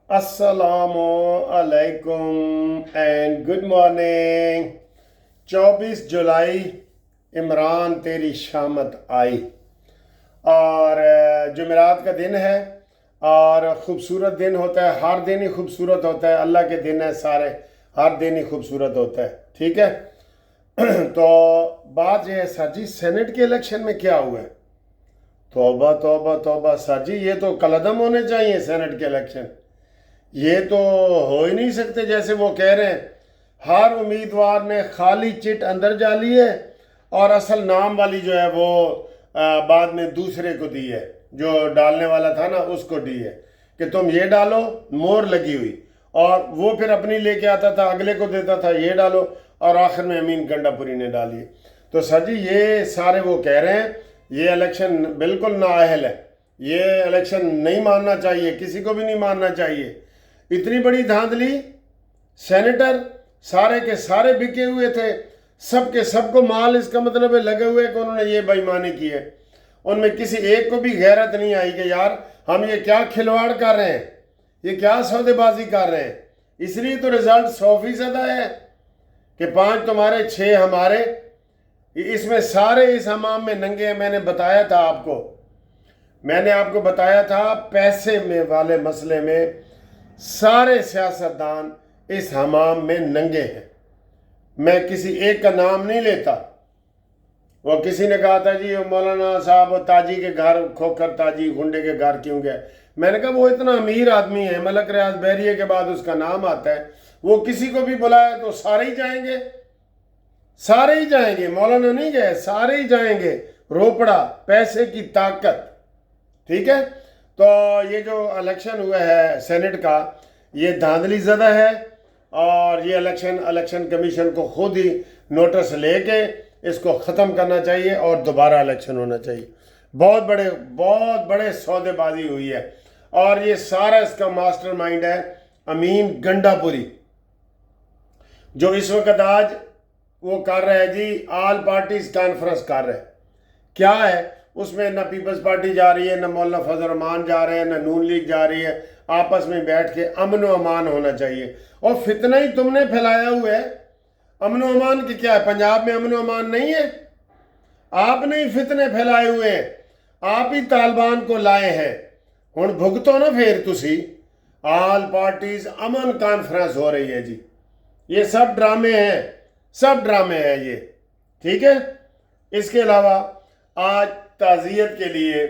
السلام علیکم and good morning. 24 جولائی، عمران تیری شامت آئی، اور جمعرات کا دن ہے اور خوبصورت دن ہوتا ہے۔ ہر دن ہی خوبصورت ہوتا ہے، اللہ کے دن ہے سارے، ہر دن ہی خوبصورت ہوتا ہے، ٹھیک ہے۔ تو بات یہ ہے سر جی، سینٹ کے الیکشن میں کیا ہوا ہے؟ توبہ توبہ توبہ سر جی، یہ تو کالعدم ہونے چاہیے سینٹ کے الیکشن، یہ تو ہو ہی نہیں سکتے۔ جیسے وہ کہہ رہے ہیں ہر امیدوار نے خالی چٹ اندر ڈالی ہے اور اصل نام والی جو ہے وہ بعد میں دوسرے کو دی ہے، جو ڈالنے والا تھا نا اس کو دی ہے کہ تم یہ ڈالو، مور لگی ہوئی، اور وہ پھر اپنی لے کے آتا تھا، اگلے کو دیتا تھا یہ ڈالو، اور آخر میں امین گنڈا پوری نے ڈالی ہے۔ تو سر جی یہ سارے وہ کہہ رہے ہیں یہ الیکشن بالکل نااہل ہے، یہ الیکشن نہیں ماننا چاہیے، کسی کو بھی نہیں ماننا چاہیے۔ اتنی بڑی دھاندلی، سینیٹر سارے کے سارے بکے ہوئے تھے، سب کے سب کو مال، اس کا مطلب ہے لگے ہوئے کہ انہوں نے یہ بے ایمانی کی ہے۔ ان میں کسی ایک کو بھی غیرت نہیں آئی کہ یار ہم یہ کیا کھلواڑ کر رہے ہیں، یہ کیا سودے بازی کر رہے ہیں۔ اس لیے تو رزلٹ 100% ہے کہ 5 تمہارے 6 ہمارے۔ اس میں سارے اس حمام میں ننگے ہیں۔ میں نے بتایا تھا آپ کو، میں نے آپ کو بتایا تھا پیسے میں والے مسئلے میں سارے سیاستدان اس حمام میں ننگے ہیں۔ میں کسی ایک کا نام نہیں لیتا۔ وہ کسی نے کہا تھا جی مولانا صاحب تاجی کے گھر کھوکھر تاجی گنڈے کے گھر کیوں گئے؟ میں نے کہا وہ اتنا امیر آدمی ہے، ملک ریاض بحریہ کے بعد اس کا نام آتا ہے، وہ کسی کو بھی بلایا تو سارے ہی جائیں گے، سارے ہی جائیں گے۔ مولانا نہیں گئے، سارے ہی جائیں گے۔ روپڑا، پیسے کی طاقت، ٹھیک ہے۔ تو یہ جو الیکشن ہوا ہے سینٹ کا، یہ دھاندلی زدہ ہے، اور یہ الیکشن کمیشن کو خود ہی نوٹس لے کے اس کو ختم کرنا چاہیے اور دوبارہ الیکشن ہونا چاہیے۔ بہت بڑے سودے بازی ہوئی ہے، اور یہ سارا اس کا ماسٹر مائنڈ ہے امین گنڈا پوری، جو اس وقت آج وہ کر رہے ہیں جی آل پارٹیز کانفرنس کر رہے ہیں۔ کیا ہے اس میں؟ نہ پیپلز پارٹی جا رہی ہے، نہ مولانا فضل الرحمان جا رہے ہیں، نہ نون لیگ جا رہی ہے۔ آپس میں بیٹھ کے امن و امان ہونا چاہیے، اور فتنہ ہی تم نے پھیلایا ہوا ہے۔ امن و امان کی کیا ہے؟ پنجاب میں امن و امان نہیں ہے؟ آپ نے ہی فتنے پھیلائے ہوئے ہیں، آپ ہی طالبان کو لائے ہیں۔ ہن بھگتو نا پھر تسی۔ آل پارٹیز امن کانفرنس ہو رہی ہے جی، یہ سب ڈرامے ہیں، سب ڈرامے ہیں یہ، ٹھیک ہے۔ اس کے علاوہ آج تعزیت کے لیے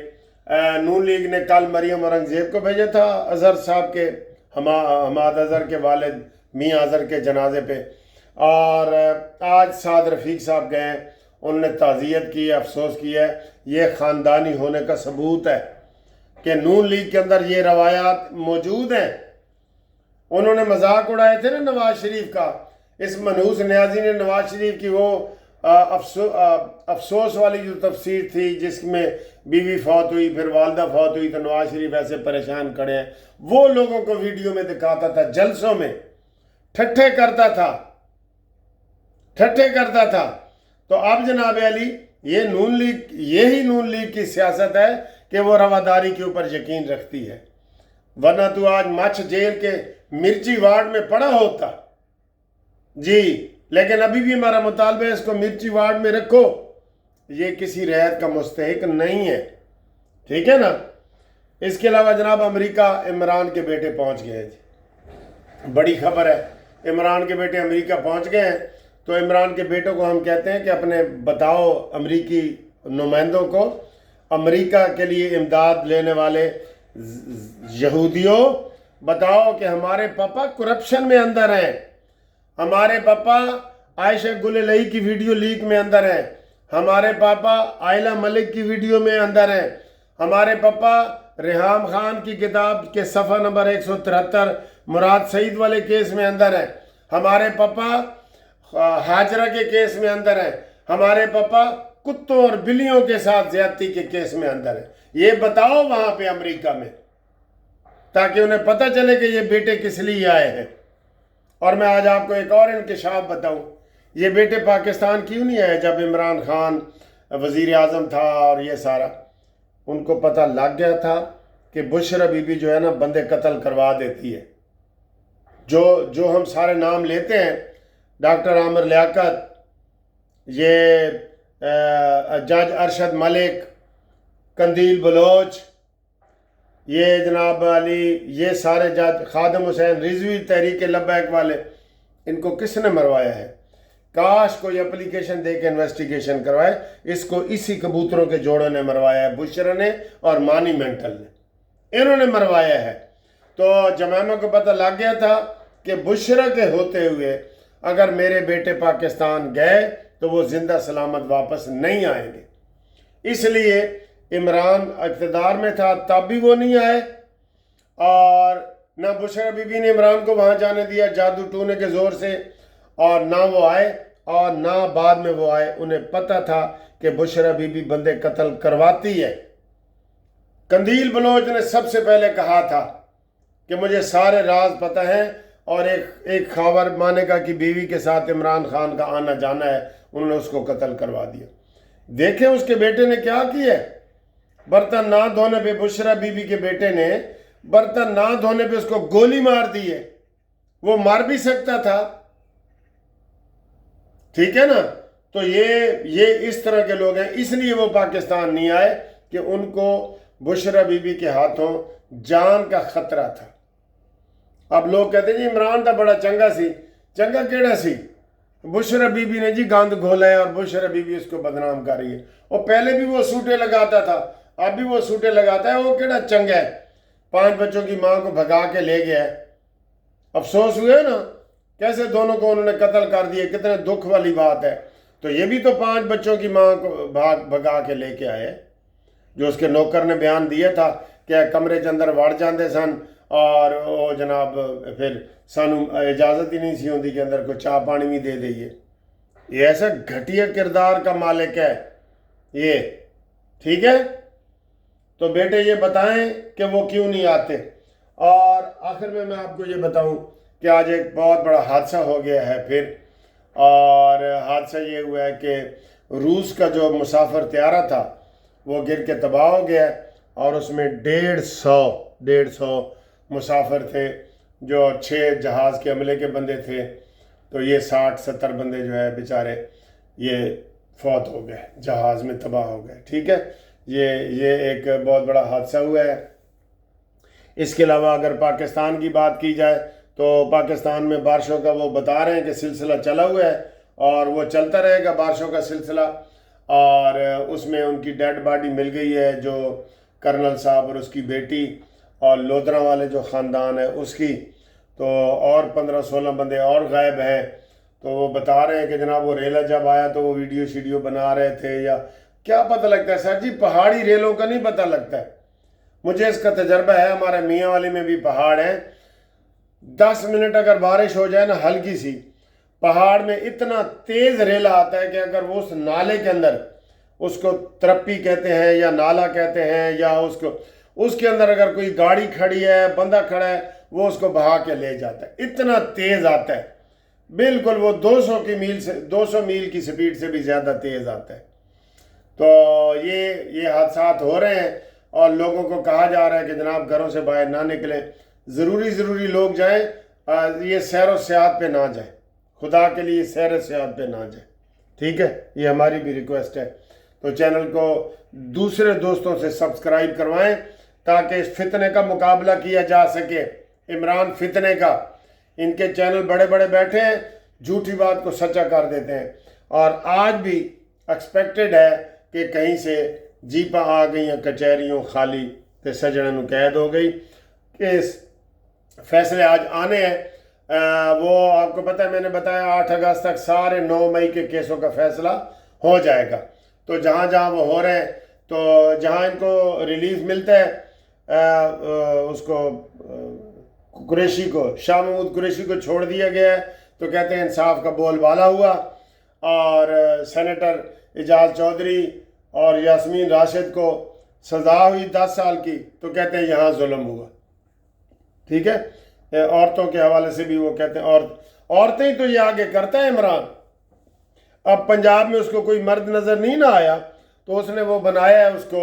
نون لیگ نے کل مریم اورنگزیب کو بھیجا تھا، اظہر صاحب کے، حماد اظہر کے والد میاں اظہر کے جنازے پہ، اور آج سعد رفیق صاحب گئے ہیں، انہوں نے تعزیت کی ہے، افسوس کیا ہے۔ یہ خاندانی ہونے کا ثبوت ہے کہ نون لیگ کے اندر یہ روایات موجود ہیں۔ انہوں نے مذاق اڑائے تھے نا نواز شریف کا، اس منحوس نیازی نے نواز شریف کی وہ افسوس والی جو تفسیر تھی جس میں بیوی فوت ہوئی، پھر والدہ فوت ہوئی، تو نواز شریف ایسے پریشان کھڑے ہیں، وہ لوگوں کو ویڈیو میں دکھاتا تھا، جلسوں میں ٹھٹھے کرتا تھا، ٹھٹھے کرتا تھا۔ تو اب جناب علی یہ نون لیگ، یہی نون لیگ کی سیاست ہے کہ وہ رواداری کے اوپر یقین رکھتی ہے، ورنہ تو آج مچھ جیل کے مرچی وارڈ میں پڑا ہوتا جی، لیکن ابھی بھی ہمارا مطالبہ ہے اس کو مرچی وارڈ میں رکھو، یہ کسی رعایت کا مستحق نہیں ہے، ٹھیک ہے نا۔ اس کے علاوہ جناب امریکہ عمران کے بیٹے پہنچ گئے ہیں جی، بڑی خبر ہے، عمران کے بیٹے امریکہ پہنچ گئے ہیں۔ تو عمران کے بیٹوں کو ہم کہتے ہیں کہ اپنے بتاؤ امریکی نمائندوں کو، امریکہ کے لیے امداد لینے والے یہودیوں، بتاؤ کہ ہمارے پاپا کرپشن میں اندر ہیں، ہمارے پاپا عائشہ گل الہی کی ویڈیو لیک میں اندر ہیں، ہمارے پاپا عائلہ ملک کی ویڈیو میں اندر ہیں، ہمارے پاپا ریحام خان کی کتاب کے صفحہ نمبر 173 مراد سعید والے کیس میں اندر ہیں، ہمارے پاپا ہاجرہ کے کیس میں اندر ہیں، ہمارے پاپا کتوں اور بلیوں کے ساتھ زیادتی کے کیس میں اندر ہیں۔ یہ بتاؤ وہاں پہ امریکہ میں، تاکہ انہیں پتہ چلے کہ یہ بیٹے کس لیے آئے ہیں۔ اور میں آج آپ کو ایک اور انکشاف بتاؤں، یہ بیٹے پاکستان کیوں نہیں آئے جب عمران خان وزیر اعظم تھا اور یہ سارا؟ ان کو پتہ لگ گیا تھا کہ بشرا بی بی جو ہے نا بندے قتل کروا دیتی ہے. جو ہم سارے نام لیتے ہیں، ڈاکٹر عامر لیاقت، یہ جج ارشد ملک، قندیل بلوچ، یہ جناب علی، یہ سارے جج، خادم حسین رضوی تحریک لبیک والے، ان کو کس نے مروایا ہے؟ کاش کوئی اپلیکیشن دے کے انویسٹیگیشن کروائے. اس کو اسی کبوتروں کے جوڑوں نے مروایا ہے، بشرا نے اور مانی مینٹل نے، انہوں نے مروایا ہے. تو جمائمہ کو پتہ لگ گیا تھا کہ بشرا کے ہوتے ہوئے اگر میرے بیٹے پاکستان گئے تو وہ زندہ سلامت واپس نہیں آئیں گے. اس لیے عمران اقتدار میں تھا تب بھی وہ نہیں آئے، اور نہ بشرا بی بی نے عمران کو وہاں جانے دیا جادو ٹونے کے زور سے، اور نہ وہ آئے اور نہ بعد میں وہ آئے. انہیں پتہ تھا کہ بشرا بی بی بندے قتل کرواتی ہے. قندیل بلوچ نے سب سے پہلے کہا تھا کہ مجھے سارے راز پتہ ہیں، اور ایک خاور مانیکا کی بیوی کے ساتھ عمران خان کا آنا جانا ہے، انہوں نے اس کو قتل کروا دیا. دیکھیں اس کے بیٹے نے کیا کیا ہے. برتن نہ دھونے پہ بشرا بی بی کے بیٹے نے برتن نہ دھونے پہ اس کو گولی مار دی ہے. وہ مار بھی سکتا تھا، ٹھیک ہے نا. تو یہ اس طرح کے لوگ ہیں. اس لیے وہ پاکستان نہیں آئے کہ ان کو بشرا بی بی کے ہاتھوں جان کا خطرہ تھا. اب لوگ کہتے ہیں جی عمران تھا بڑا چنگا سی. چنگا کیڑا سی؟ بشرا بی بی نے جی گاند گھولا ہے، اور بشرا بی بی اس کو بدنام کر رہی ہے. اور پہلے بھی وہ سوٹے لگاتا تھا، اب بھی وہ سوٹے لگاتا ہے. وہ کیڑا چنگا ہے؟ 5 بچوں کی ماں کو بھگا کے لے گیا ہے. افسوس ہوئے نا کیسے دونوں کو انہوں نے قتل کر دیا، کتنے دکھ والی بات ہے. تو یہ بھی تو 5 بچوں کی ماں کو بھگا کے لے کے آئے. جو اس کے نوکر نے بیان دیا تھا کہ کمرے کے اندر وڑ جاندے سن، اور وہ جناب پھر سانو اجازت ہی نہیں سی ہوندی کہ اندر کوئی چاہ پانی بھی دے دئیے. یہ ایسا گھٹیا کردار کا مالک ہے یہ، ٹھیک ہے. تو بیٹے یہ بتائیں کہ وہ کیوں نہیں آتے. اور آخر میں آپ کو یہ بتاؤں کہ آج ایک بہت بڑا حادثہ ہو گیا ہے پھر. اور حادثہ یہ ہوا ہے کہ روس کا جو مسافر طیارہ تھا وہ گر کے تباہ ہو گیا، اور اس میں 150 مسافر تھے، جو 6 جہاز کے عملے کے بندے تھے. تو یہ 60-70 بندے جو ہے بیچارے یہ فوت ہو گئے، جہاز میں تباہ ہو گئے. ٹھیک ہے، یہ ایک بہت بڑا حادثہ ہوا ہے. اس کے علاوہ اگر پاکستان کی بات کی جائے تو پاکستان میں بارشوں کا وہ بتا رہے ہیں کہ سلسلہ چلا ہوا ہے، اور وہ چلتا رہے گا بارشوں کا سلسلہ. اور اس میں ان کی ڈیڈ باڈی مل گئی ہے، جو کرنل صاحب اور اس کی بیٹی، اور لودھرا والے جو خاندان ہے اس کی. تو اور 15-16 بندے اور غائب ہیں. تو وہ بتا رہے ہیں کہ جناب وہ ریلا جب آیا تو وہ ویڈیو بنا رہے تھے، یا کیا پتہ لگتا ہے سر جی، پہاڑی ریلوں کا نہیں پتہ لگتا ہے. مجھے اس کا تجربہ ہے، ہمارے میاں والی میں بھی پہاڑ ہیں. 10 منٹ اگر بارش ہو جائے نا ہلکی سی، پہاڑ میں اتنا تیز ریلا آتا ہے کہ اگر وہ اس نالے کے اندر، اس کو ترپی کہتے ہیں یا نالا کہتے ہیں، یا اس کے اندر اگر کوئی گاڑی کھڑی ہے، بندہ کھڑا ہے، وہ اس کو بہا کے لے جاتا ہے. اتنا تیز آتا ہے، بالکل وہ 200 میل کی سپیڈ سے بھی زیادہ تیز آتا ہے. تو یہ حادثات ہو رہے ہیں، اور لوگوں کو کہا جا رہا ہے کہ جناب گھروں سے باہر نہ نکلیں. ضروری لوگ جائیں، یہ سیر و سیاحت پہ نہ جائیں، خدا کے لیے سیر و سیاحت پہ نہ جائیں. ٹھیک ہے، یہ ہماری بھی ریکویسٹ ہے. تو چینل کو دوسرے دوستوں سے سبسکرائب کروائیں تاکہ اس فتنے کا مقابلہ کیا جا سکے. عمران فتنے کا، ان کے چینل بڑے بڑے بیٹھے ہیں، جھوٹی بات کو سچا کر دیتے ہیں. اور آج بھی ایکسپیکٹڈ ہے کہ کہیں سے جیپاں آ گئی ہیں کچہریوں خالی، تے سجنوں نو قید ہو گئی. کیس فیصلے آج آنے ہیں. وہ آپ کو پتہ ہے، میں نے بتایا 8 اگست تک سارے 9 مئی کے کیسوں کا فیصلہ ہو جائے گا. تو جہاں وہ ہو رہے ہیں، تو جہاں ان کو ریلیز ملتا ہے، اس کو قریشی کو، شاہ محمود قریشی کو چھوڑ دیا گیا ہے. تو کہتے ہیں انصاف کا بول بالا ہوا. اور سینیٹر اعجاز چودھری اور یاسمین راشد کو سزا ہوئی 10 سال کی، تو کہتے ہیں یہاں ظلم ہوا. ٹھیک ہے، عورتوں کے حوالے سے بھی وہ کہتے ہیں عورتیں تو یہ آگے کرتا ہے عمران. اب پنجاب میں اس کو کوئی مرد نظر نہیں نہ آیا، تو اس نے وہ بنایا ہے اس کو